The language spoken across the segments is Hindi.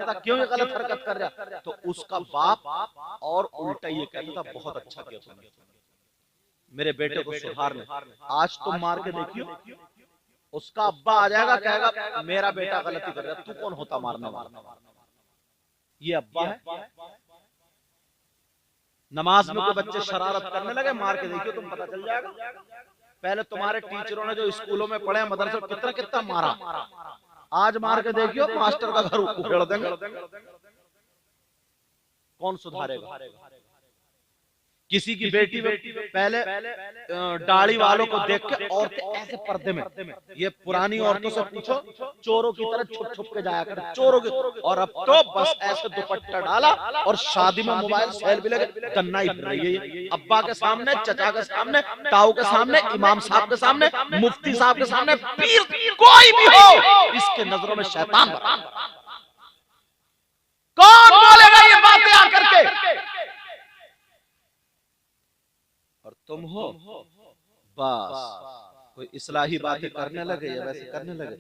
कहता क्यों ये गलत हरकत कर रहा, तो उसका बाप और उल्टा ये कहता था बहुत अच्छा किया तुमने, मेरे बेटे को सुधार ले। आज तुम मार के देखियो, उसका अब्बा आ जाएगा कहेगा मेरा बेटा गलती कर रहा है, तू कौन होता मारने वाला, ये अब्बा है। नमाज में कोई बच्चे शरारत करने लगे, मार के देखियो तुम, पता चल जाएगा। पहले तुम्हारे टीचरों ने जो स्कूलों में पढ़े मदरसे में कितना कितना मारा, आज मार के देखियो मास्टर का घर उखेड़ देंगे, कौन सुधारेगा। किसी की बेटी में पहले दाढ़ी वालों को देख के औरतें ऐसे पर्दे में, ये पुरानी औरतों से पूछो, चोरों की तरह छुप छुप के जाया कर, चोरों की। और अब तो बस ऐसे दुपट्टा डाला और शादी में मोबाइल सेल्फी लगे, गन्ना ही फिर रही है, अब्बा के सामने, चचा के सामने, ताऊ के सामने, इमाम साहब के सामने, मुफ्ती साहब के सामने, पीर कोई भी हो, इसके नजरों में शैतान बना। कौन बोलेगा ये बातें आकर के, और तुम हो बस कोई इस्लाही बातें करने लगे या वैसे करने लगे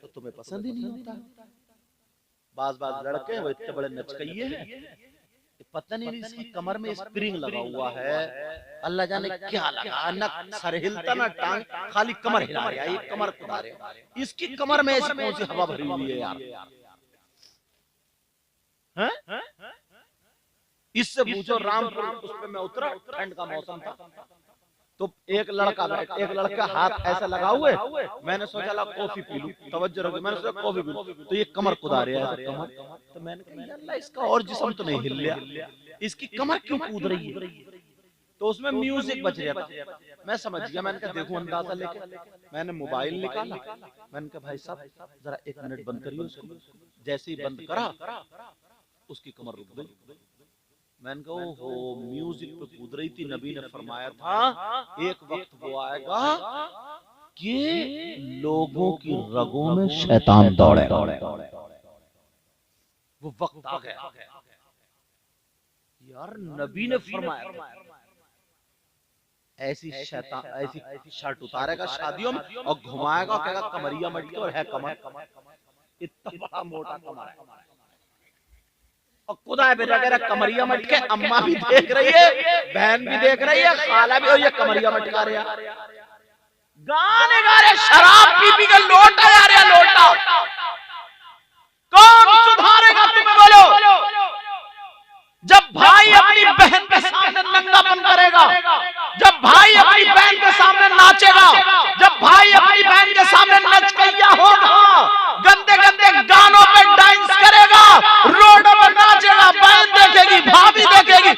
तो तुम्हें पसंद ही नहीं होता। बाज लड़के वो इतने बड़े नचकइये हैं, पता नहीं इसकी कमर में स्प्रिंग लगा हुआ है, अल्लाह जाने क्या लगा, न सर हिलता न टांग, खाली कमर हिला रहा है, कमर कुदा रहा है। इसकी कमर में ऐसी कौन सी हवा भरी हुई है यार, हैं? इससे पूछो रामपुर उस पे मैं उतरा, ठंड का मौसम था, तो एक लड़का हाथ ऐसा लगा हुए, मैंने सोचा ला कॉफी पी लूं, तवज्जो रखो, मैंने सोचा कॉफी पी लूं, तो ये कमर कुदा रहा है कमर, तो मैंने कहा अल्लाह इसका और जिस्म तो नहीं हिल रहा, इसकी कमर क्यों कूद रही है। तो उसमें म्यूजिक बज रहा था, मैं समझ गया, मैंने कहा देखो अंदाजा लेके, मैंने मोबाइल निकाला, मैंने कहा भाई साहब जरा 1 मिनट बंद करिए उसको। जैसे ही बंद करा उसकी कमर रुक गई। मैंने कहा ओहो म्यूजिक पे कूद रही थी, नबी ने फरमाया था एक वक्त वो आएगा कि लोगों की रगों में शैतान दौड़ेगा, वो वक्त आ गया यार, नबी ने फरमाया था ऐसी शैतान ऐसी शर्ट उतारेगा शादियों में और घुमाएगा, कहेगा कमरिया मटके, और है कमर, इतना बड़ा मोटा कमर है, और खुदा बेटा कमरिया मटके, अम्मा भी देख रही है, बहन भी देख रही है, खाला भी, और ये कमरिया मटका रहे, गाने गा रहे, शराब पी पी के लोटा जा रहा, लोटा। कौन सुधारेगा तुम्हें बोलो, जब भाई अपनी बहन के सामने नंगापन करेगा, जब भाई अपनी बहन के सामने नाचेगा, जब भाई अपनी बहन के सामने नचकैया होगा, गंदे गंदे गानों पे डांस करेगा, रोडों पर नाचेगा, बहन देखेगी, भाभी देखेगी,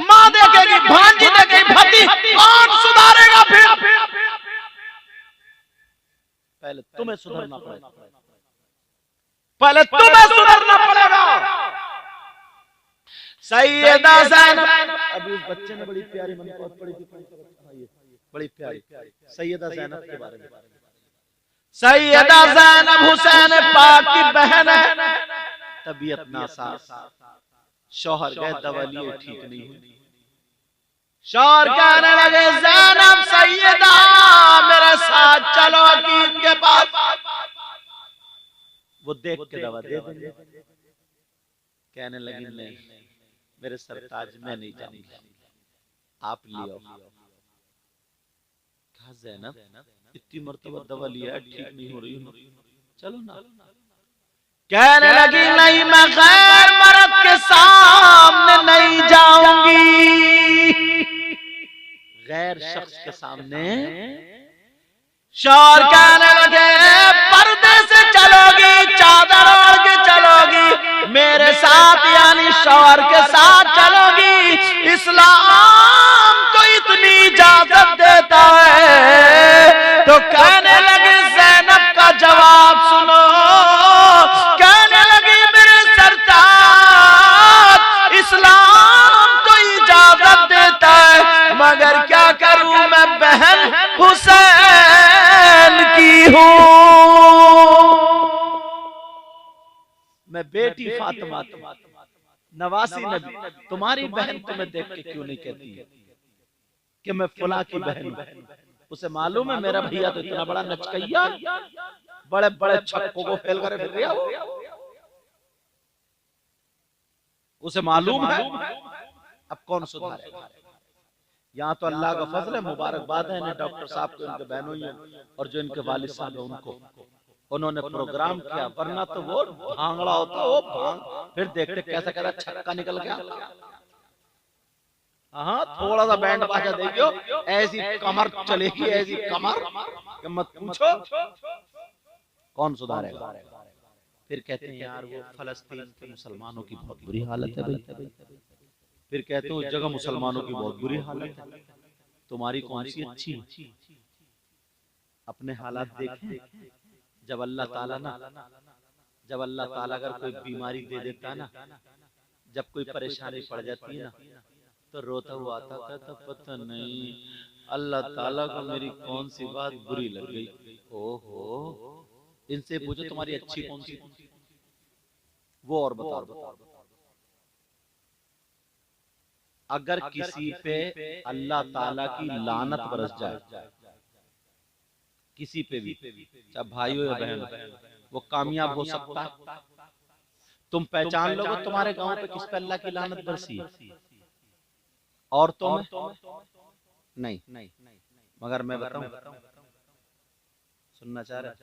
माँ देखेगी, भांजी देखेगी, भती, कौन सुधारेगा फिर। पहले तुम्हें सुधरना पड़ेगा, पहले तुम्हें सुधरना पड़ेगा। सैयदा ज़ैनब, अभी उस बच्चे ने बड़ी प्यारी मनक़ूत पढ़ी थी, बड़ी प्यारी सैयदा ज़ैनब के बारे में। सैयदा ज़ैनब हुसैन पाक की बहन है, तबीयत नासाज, शौहर गए दवा लिए ठीक नहीं हुई, शौहर कहने लगे ज़ैनब सैयदा मेरे साथ चलो अकील के पास, वो देख के दवा दे देंगे। कहने लगी नहीं मेरे सरताज मैं नहीं जाऊंगी, आप लियो। कहा ज़ैनब इतनी मर्तबा दवा लिया है ठीक नहीं हो रही हूँ, चलो ना। कहने लगी नहीं मैं गैर मर्द के सामने नहीं जाऊंगी, गैर शख्स के सामने। शौहर कहने लगे पर्दे से चलोगी, चादर ओढ़ के चलोगी मेरे साथ, यानी शौहर के साथ चलोगी, इस्लाम तो इतनी इजाजत देता है। तो कहने लगे ज़ैनब का जवाब सुनो, कहने लगी मेरे सरताज इस्लाम तो इजाजत देता है, मगर क्या करूं मैं बहन हुसैन की हूं, मैं बेटी फातिमा नवासी नबी, तुम्हारी बहन तुम्हें देख के क्यों नहीं कहती है कि मैं फुला की बहन हूं। उसे मालूम है मेरा भैया तो इतना बड़ा नचकैया, बड़े बड़े छक्कों को फेल करे फिर रहा हो। उसे मालूम है, अब कौन सुधारेगा। यहाँ तो अल्लाह का फजल है, मुबारकबाद है इन्हें डॉक्टर साहब को, इनके बहनों और जो इनके वालिद साहब है उनको, उन्होंने प्रोग्राम किया, वरना तो वो भांगड़ा होता वो भांग, फिर देखते कैसा कैसा छक्का निकल गया। हाँ, थोड़ा सा बैंड बाजा देखियो, ऐसी कमर चलेगी, ऐसी कमर कि मत पूछो, कौन सुधारेगा। फिर कहते हैं यार वो फलस्तीन के मुसलमानों की बहुत बुरी हालत है भाई, फिर कहते हैं उस जगह मुसलमानों की बहुत बुरी हालत है, तुम्हारी कौन सी अच्छी है। अपने हालात देखें, जब अल्लाह ताला अगर कोई बीमारी दे देता ना, जब कोई परेशानी पड़ जाती है ना, तो रोता हुआ आता, कहता पता नहीं अल्लाह ताला को मेरी कौन सी बात बुरी लग गई। ओहो, इनसे पूछो तुम्हारी अच्छी कौन सी, वो और बताओ। अगर किसी पे अल्लाह ताला की लानत बरस जाए, किसी पे भी, चाहे भाई हो या बहन, वो कामयाब हो सकता है। तुम पहचान लोगे तुम्हारे गांव पे किस पे अल्लाह की लानत बरसी है, औरतों में नहीं, मगर मैं बताऊं, सुनना चाह रहे,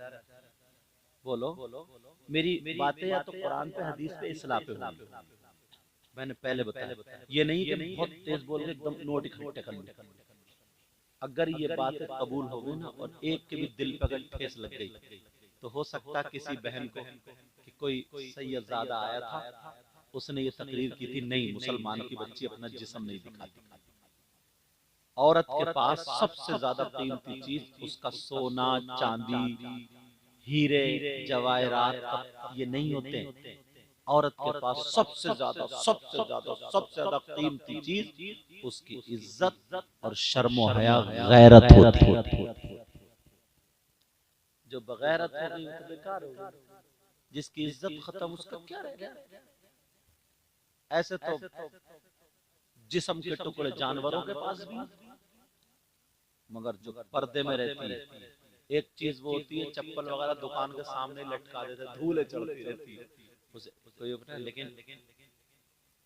बोलो। मेरी बातें या तो कुरान पे, हदीस पे, इस्लाम पे होंगी। मैंने पहले बताया, ये नहीं कि बहुत तेज बोल के एकदम नोट इकट्ठे कर ले। अगर ये बातें कबूल हो गई ना, और एक के भी दिल पर अगर ठेस लग गई, तो हो सकता है किसी बहन को कि कोई सैयदजादा आया था, उसने ये तकरीर की थी, नहीं मुसलमानों की बच्ची अपना जिस्म नहीं दिखाती। औरत के पास सबसे ज्यादा कीमती चीज उसका सोना, चांदी, हीरे, जवाहरात ये नहीं होते। औरत के पास सबसे ज्यादा कीमती चीज उसकी इज्जत और शर्मो हया, गैरत होती है। जो बगैरत हो गई वो तो बेकार हो गई, जिसकी इज्जत खत्म उसका क्या रह गया। ऐसे तो जिस्म के टुकड़े जानवरों के पास भी, मगर जो पर्दे में रहती है, एक चीज वो होती है, चप्पल वगैरह दुकान के सामने लटका देते, धूल चढ़ती रहती है उसे कोई अपना, लेकिन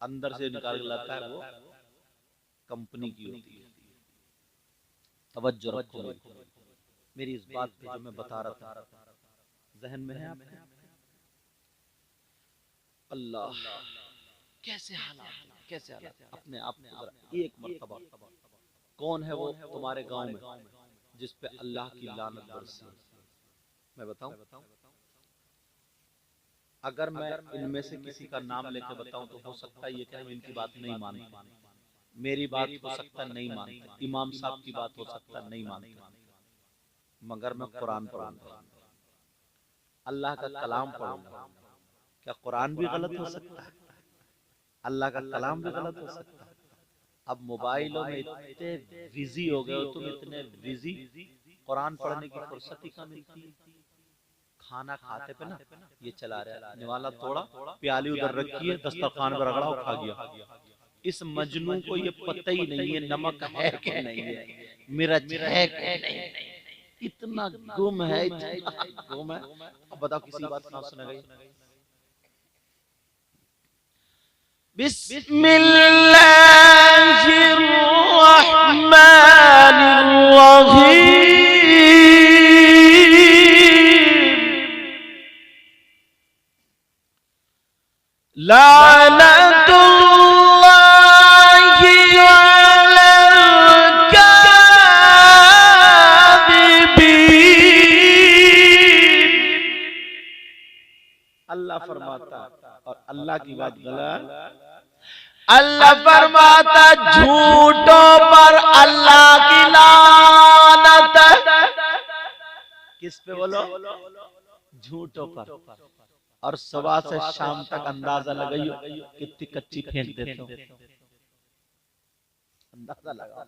अंदर से निकाल के लाता है वो कंपनी की होती है। तवज्जो रखो मेरी इस बात पे जो मैं बता रहा था, जहन में है आपके? अल्लाह कैसे हालात अपने आप में एक मर्तबा, कौन है वो तुम्हारे गांव में जिस पे अल्लाह की लानत बरसी? मैं बताऊं, अगर मैं इनमें से किसी का नाम लेकर बताऊं तो हो सकता है ये कि हम इनकी बात नहीं मानते, मेरी बात हो सकता नहीं मानते, इमाम साहब की बात हो सकता नहीं मानते, मगर मैं कुरान पढ़ूंगा, अल्लाह का कलाम पढ़ूंगा। क्या कुरान भी गलत हो सकता है? अल्लाह का कलाम भी गलत हो सकता है? अब मोबाइलों में इतने बिजी हो गए हो तुम, इतने बिजी, कुरान पढ़ने की फुर्सत ही कहाँ मिलती है। खाना खाते पे ना ये चला रहा है, निवाला तोड़ा, प्याली उधर रखी है, दस्तरखान पे रगड़ा और खा गया। इस मजनू को ये पता ही नहीं है नमक है कि नहीं है, मिर्च है कि नहीं, इतना गुम है, इतना गुम है। अब बताओ किसी बात ना सुना गई। बिस्मिल्लाहिर्रहमानिर्रहीम। लानतुल्लाहि अलल काज़िबीन। अल्लाह फरमाता, और अल्लाह की बात गलत, अल्लाह फरमाता झूठों पर अल्लाह की लानत। किस पे बोलो? झूठों पर। और सुबह से शाम तक अंदाजा लगाइयो कितनी कच्ची फेंक देते हो, अंदाजा लगा।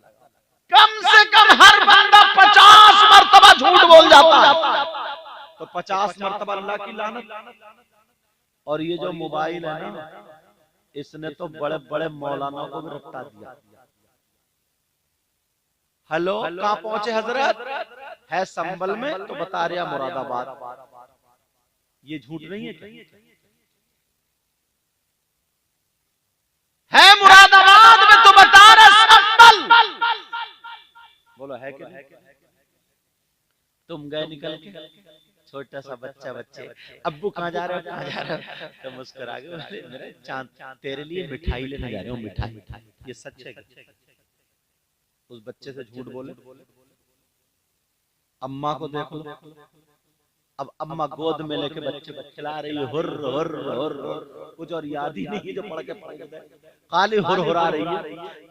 कम से कम हर बंदा 50 मरतबा झूठ बोल जाता है, तो 50 मरतबा अल्लाह की लानत। और ये जो मोबाइल है ना, इसने तो बड़े बड़े मौलाना को भी रट्टा दिया। हेलो, कहाँ पहुंचे हजरत? है संभल में, तो बता रहा मुरादाबाद। ये झूठ नहीं है क्या? तुम गए निकल के, छोटा सा बच्चा बच्चे, अब्बू कहाँ जा रहे हो, कहाँ जा रहे हो, तो मुस्कुरा के बोले मेरे चांद तेरे लिए मिठाई लेने जा रहे हो, मिठाई। ये सच है। उस बच्चे से झूठ बोले। अम्मा को देख लो, अब अम्मा गोद में लेके बच्चे को खिला रही है, हुर हुर हुर, कुछ और याद ही नहीं है जो पढ़ के खाली हुर हुरा रही है,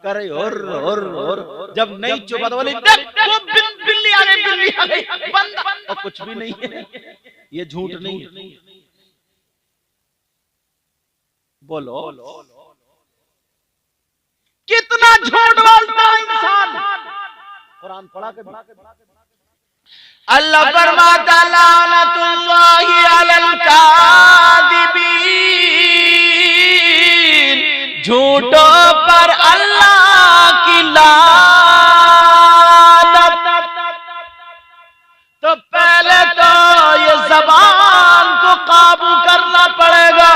कर रही हुर हुर हुर। जब नहीं चुपा तो बोली देखो बिल्ली आ गई, बिल्ली आ गई, बंद। और कुछ भी नहीं है, ये झूठ नहीं है। बोलो कितना झूठ बोलता इंसान। कुरान पढ़ा के अल्लाह फरमाता लानतुल्लाहि अलल कादिबीन, झूठों पर अल्लाह की लानत। तो पहले तो ये ज़बान को काबू करना पड़ेगा,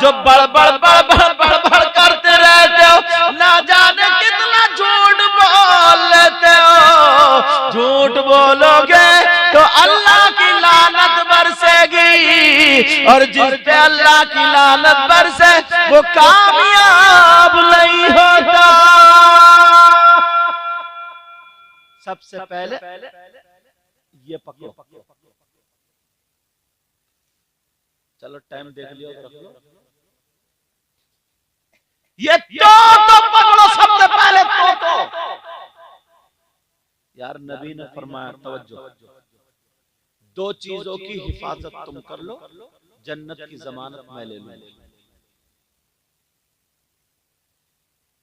जो बड़बड़ बड़बड़ बड़बड़ करते रहते हो, ना जाने कितना झूठ बोल लेते हो। झूठ बोलोगे तो अल्लाह की लानत बरसेगी, और जिस पे अल्लाह की लानत बरसे वो कामयाब नहीं होता। सबसे पहले ये पकड़ो। चलो टाइम देख लियो, रख लो। ये तो पकड़ो सबसे पहले तो। यार नबी ने फरमाया, तवज्जो, दो चीजों की हिफाजत तुम कर लो, जन्नत की जमानत मैं ले लूंगा।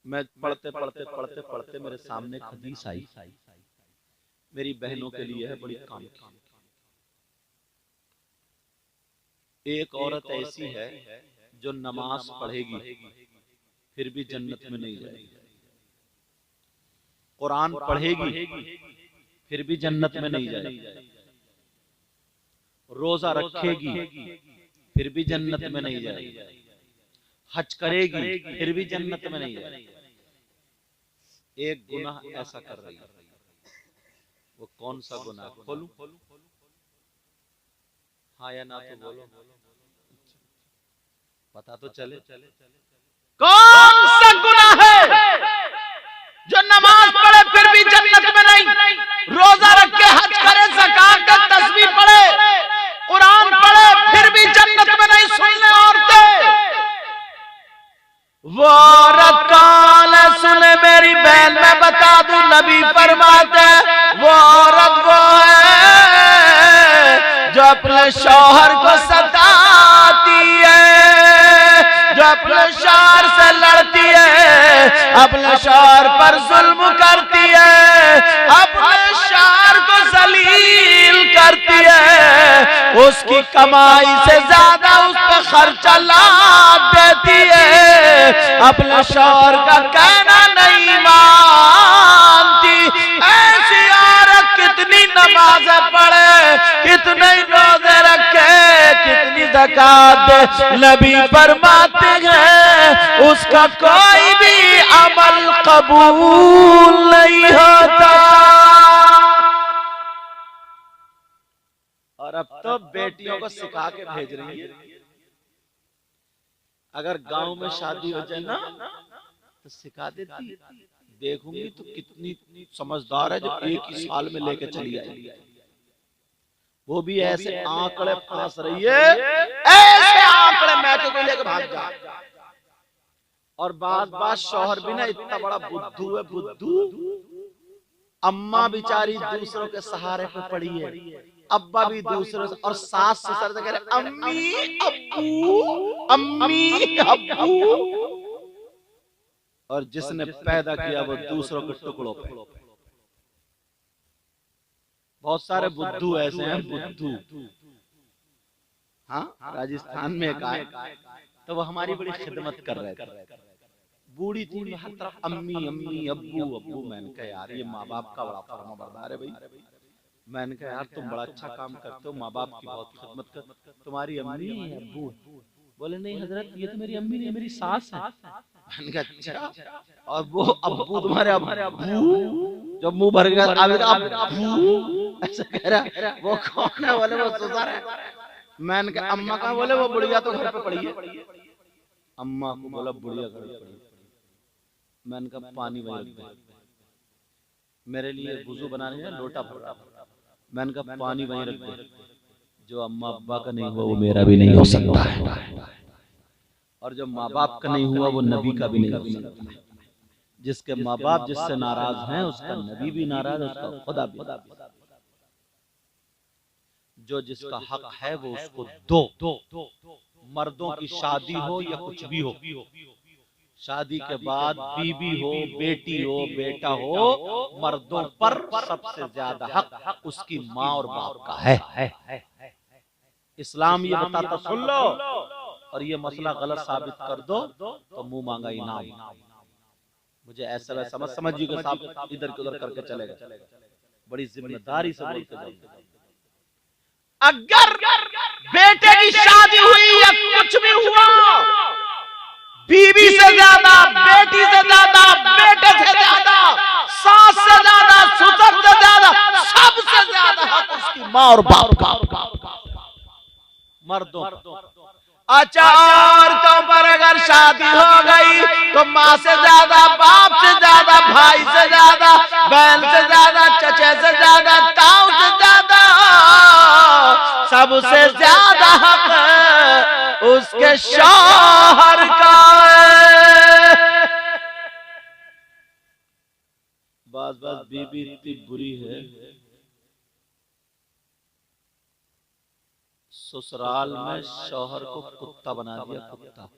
मैं पढ़ते पढ़ते पढ़ते पढ़ते मेरे सामने एक हदीस आई, मेरी बहनों के लिए है, बड़ी काम की। एक औरत ऐसी है जो नमाज पढ़ेगी फिर भी जन्नत में नहीं जाएगी, कुरान पढ़ेगी फिर भी जन्नत में नहीं जाएगी, रोजा रखेगी फिर भी जन्नत में नहीं जाएगी, हज करेगी फिर भी जन्नत में नहीं जाएगी। एक गुनाह ऐसा कर रही है, वो कौन सा गुनाह? खोलूं? हाँ या ना तो बोलो, पता तो चले। कौन सा गुनाह है जो नमाज पढ़े फिर भी जन्नत में नहीं, रोजा रखे, हज करे, ज़कात दे, तस्बीह पढ़े, कुरान पढ़े फिर भी जन्नत में नहीं? सुन ले औरतें, वो औरत कौन है? सुने मेरी बहन, मैं बता दूं, नबी फरमाते वो औरत वो है जो अपने शौहर को सताती है, जो अपने शौहर से लड़ती है, अपने शौहर पर जुल्म करती है, अपने शौहर को जलील करती है, उसकी कमाई से ज्यादा उस पर खर्चा लाद देती है, अपने शौहर का कहना नहीं मानती। ऐसी औरत कितनी नमाज़ें पढ़े, कितने रोजे रखे, कितनी ज़कात दे, नबी फरमाते हैं उसका कोई भी अमल कबूल नहीं होता। और अब तो बेटियों को सिखा के भेज रही है, अगर गांव में शादी हो जाए ना तो सिखा देती। देखूंगी तो कितनी समझदार है जो एक ही साल में लेके चली आई, वो भी ऐसे आंकड़े फांस रही है, ऐसे आंकड़े मैचों को लेकर भाग जा। और बात शौहर भी ना इतना बड़ा बुद्धू है, बुद्धू। अम्मा बेचारी दूसरों के सहारे पे पड़ी है, अब्बा भी दूसरों से, और सास ससुर से कह रहे अम्मी अब्बू, अम्मी अब्बू। और जिसने पैदा किया वो दूसरों के टुकड़ों पे। बहुत सारे बुद्धू ऐसे हैं, बुद्धू। हाँ, राजस्थान में एक आए तो वो हमारी बड़ी खिदमत कर रहे थे, बूढ़ी थी, हर तरफ अम्मी अम्मी अब्बू अब्बू। मैंने कहा यार ये माँ बाप का बड़ा फर्माबरदार है भाई। मैंने कहा यार तुम बड़ा अच्छा काम करते हो, माँ बाप की बहुत खिदमत कर, तुम्हारी अम्मी अब्बू बोले नहीं हजरत, ये तो मेरी अम्मी नहीं, मेरी सास है। मैंने कहा अच्छा, और वो अब्बू तुम्हारे अब्बू जब मुंह भर गया ऐसा कह रहा, वो कौन है? बोले वो ससुर है। मैंने कहा अम्मा कहाँ? बोले वो बुढ़िया तो घर पे पड़ी है। अम्मा को बोला बुढ़िया घर पे पड़ी है। मैंने कहा पानी वहीं रख दे, मेरे लिए वुजू बनाने का लोटा भरा। मैंने कहा पानी वहीं रख दे, जो अम्मा अब्बा का नहीं हुआ वो मेरा भी नहीं हो सकता है, और जो माँ बाप का नहीं हुआ वो नबी का भी नहीं हो सकता है। जिसके माँ बाप जिससे नाराज हैं उसका नबी भी नाराज, उसका खुदा भी। जो जिसका हक है वो उसको दो। मर्दों की शादी हो या कुछ भी हो, शादी के बाद बीबी हो, बेटी हो, बेटा हो, मर्दों पर सबसे ज्यादा हक उसकी माँ और बाप का है। इस्लाम ये बताता, सुन लो, और ये मसला गलत साबित कर दो तो मुंह मांगा इनाम। मुझे ऐसा वैसा मत समझिएगा साहब, इधर के उधर करके चलेगा। बड़ी जिम्मेदारी से बोलते जाओ। अगर बेटे की शादी हुई या कुछ भी हुआ, बीवी से ज्यादा, बेटी से ज्यादा, बेटे से ज्यादा, सास से ज्यादा, ससुर से ज्यादा, सबसे ज्यादा हक उसकी माँ और बाप का। मर्दों अच्छा, औरतों पर अगर शादी हो गई तो माँ से ज्यादा, बाप से ज्यादा, भाई से ज्यादा, बहन से ज्यादा, चचे से ज्यादा, ताऊ से ज्यादा, सबसे ज्यादा हक उसके शौहर का है। बस बीबी इतनी बुरी है, ससुराल में शौहर को कुत्ता बना दिया, कुत्ता।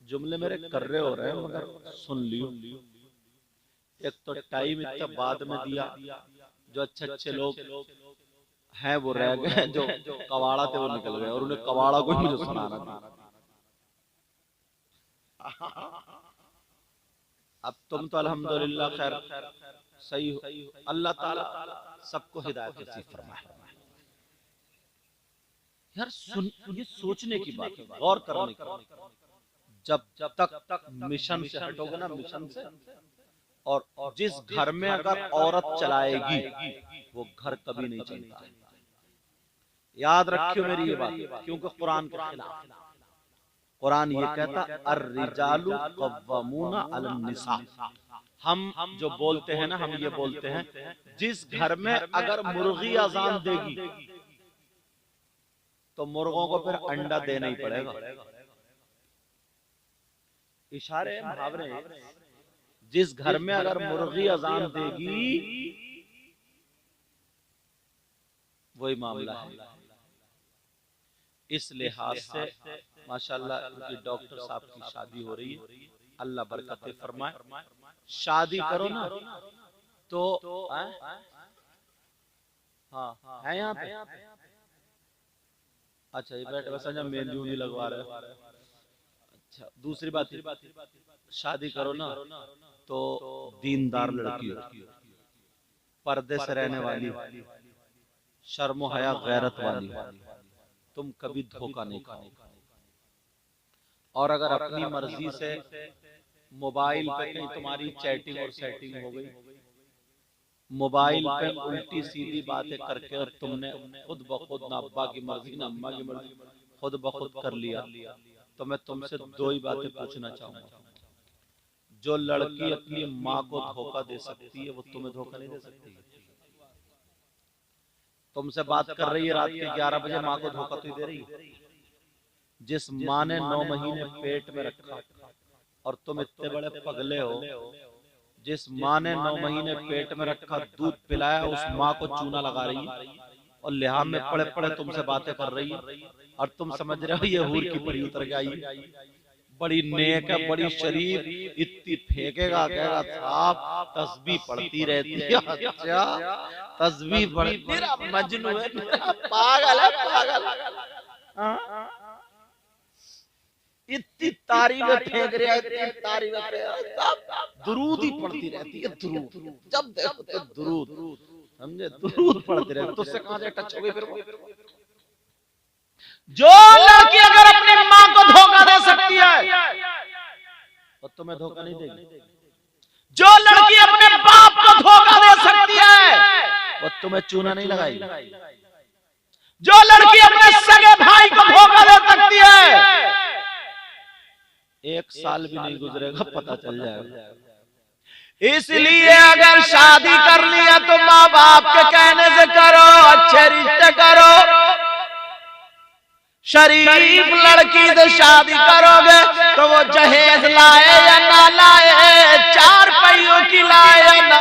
जुमले मेरे कर्रे हो रहे हैं मगर सुन लियो। एक तो टाइम इतना बाद में दिया, जो अच्छे अच्छे लोग हैं वो रह गए, जो कवाड़ा थे वो निकल गए, और उन्हें कवाड़ा को मुझे सुनाना था। अब तुम तो अल्हम्दुलिल्लाह खैर सही हो, अल्लाह ताला सबको हिदायत नसीब फरमाए। यार सुन, ये सोचने की बात है, गौर करने की। जब तक मिशन से हटोगे ना, मिशन से, और जिस घर में अगर औरत चलाएगी वो घर कभी नहीं चलता है। याद रखियो मेरी ये बात, क्योंकि कुरान के खिलाफ। कुरान ये कहता अर्रिजालु कव्वामूना अलन निसा। हम जो बोलते हैं ना, हम ये बोलते हैं जिस घर में अगर मुर्गी अजान देगी तो मुर्गों को फिर अंडा देना ही पड़ेगा। इशारे मुहावरे, जिस घर में अगर मुर्गी अजान देगी वही मामला है। इस लिहाज से माशाल्लाह उनकी डॉक्टर साहब की शादी हो रही है, अल्लाह बरकत फरमाए। शादी करो ना तो हाँ है यहाँ पे। अच्छा ये बैठे बस मेहंदी नहीं लगवा रहे। अच्छा दूसरी बात, शादी करो ना तो दीनदार लड़की हो, पर्दे से रहने वाली, शर्म हया गैरत वाली, तुम कभी धोखा नहीं खाओगे। और अगर अपनी मर्जी से मोबाइल पे कहीं तुम्हारी चैटिंग और सेटिंग हो गई, मोबाइल पे उल्टी सीधी बातें करके और तुमने खुद ब खुद ना अब्बा की मर्जी ना अम्मा की मर्जी खुद ब खुद कर लिया, तो मैं तुमसे दो ही बातें पूछना चाहूंगा। जो लड़की अपनी माँ को धोखा दे सकती है वो तुम्हें धोखा नहीं दे सकती। तुमसे बात कर रही है रात के 11 बजे, माँ को धोखा तो दे रही है। जिस माँ ने 9 महीने पेट में रखा और तुम इतने बड़े पगले हो, जिस माँ ने 9 महीने पेट में रखा, दूध पिलाया, उस माँ को चूना लगा रही है और लिहाज में पड़े पड़े तुमसे बातें कर रही है, और तुम समझ रहे हो ये हूर की परी उतर के आई, बड़ी नेक है, बड़ी शरीफ, इतनी फेंकेगा कहेगा साहब तस्बीह पढ़ती रहती है। अच्छा तस्बीह पढ़, मेरा मजनू है, मेरा पागल है, पागल। इतनी तारीफें फेंक रहा है, इतनी तारीफें फेंक रहा है, दुरूद ही पढ़ती रहती है, दुरूद, जब देखो तो दुरूद, समझे, दुरूद पढ़ते रहते। तो उससे कहां से टच हो गई फिर वो? जो लड़की अगर अपनी मां को धोखा दे सकती है तो तुम्हें धोखा नहीं देगी। जो लड़की अपने बाप को धोखा दे सकती है वो तुम्हें चूना नहीं लगाएगी। जो लड़की अपने सगे भाई को धोखा दे सकती है, 1 साल भी नहीं गुजरेगा पता चल जाएगा। इसलिए अगर शादी करनी है तो माँ बाप के कहने से करो, अच्छे रिश्ते करो। शरीफ लड़की से शादी करोगे तो वो जहेज लाए या ना लाए, 4 पहियों की लाए या ना